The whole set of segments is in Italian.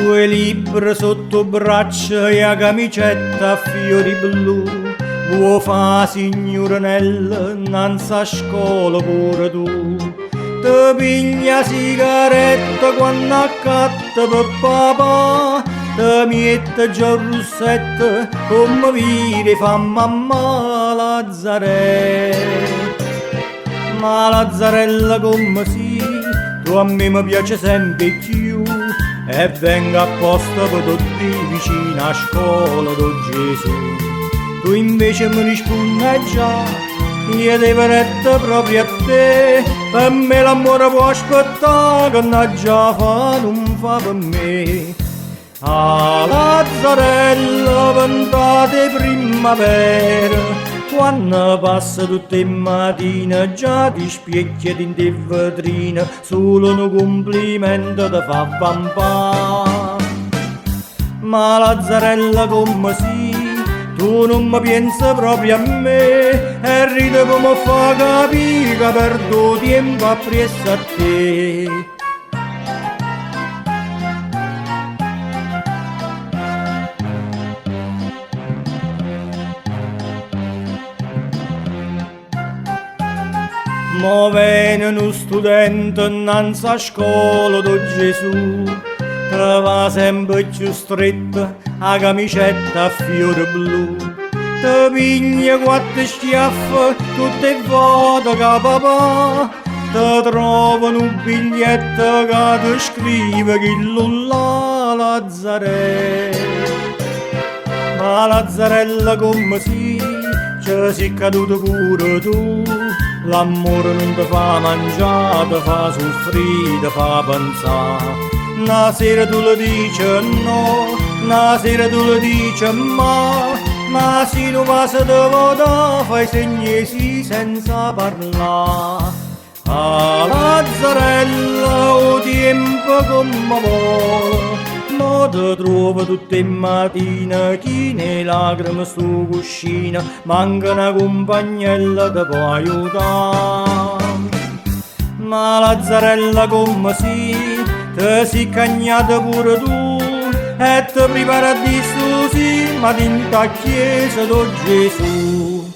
due libri sotto braccio e a camicetta a fiori blu. Vuoi fa signorinella, innanzi a scuola pure tu. Te piglia sigaretta quando accatta per papà. Te mette già il russetto come vire fa mamma Lazzarella. Ma Lazzarella come si, tu a me mi piace sempre più. E venga apposta per tutti vicino a scuola do Gesù. Tu invece mi rispondi già, io devo retta proprio a te. Per me l'amore può aspettare, che non già fa, non fa per me. Ah Lazzarella, ventate primavera, quando passa tutte le mattine già ti specchia in te vetrina, solo un complimento ti fa vampà. Ma Lazzarella come si, tu non mi pensi proprio a me, e ridi come fa capire che perdo tempo appresso a te. Mo viene uno studente innanzi a scuola do Gesù, te va sempre più stretta a camicetta a fiore blu. Te piglia quattro schiaffe tutte volte che papà te trovano un biglietto che ti scrive che là Lazzarella. Ma Lazzarella come si, ci sei caduto pure tu. L'amore non ti fa mangiare, ti fa soffrire, ti fa pensare. Una sera tu lo dici no, una sera tu lo dici ma se non va se te vota, fai segni sì senza parlare. Ah Lazzarella, o tempo come vuole, mo ti trovo tutte le mattine, chi ne lacrime sto cuscino, manca una compagnella ti può aiutare. Ma Lazzarella come si, te si cagnata pure tu, e ti prepara di sì, ma dinta a chiesa do Gesù.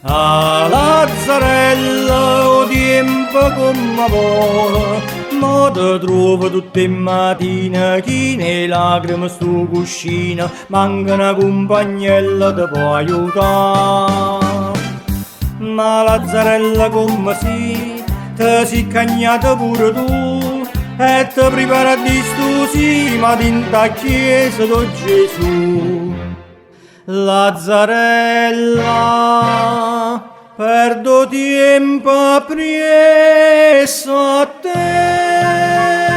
Ah Lazzarella, o tempo come vuole, mo ti trovo tutte le mattine, chi ne lacrime sto cuscino, manca una compagnella ti può aiutare. Ma Lazzarella come si, te si cagnata pure tu, e ti prepara di sto sì, ma dinta a chiesa do Gesù. Lazzarella, perdo tempo appresso a te.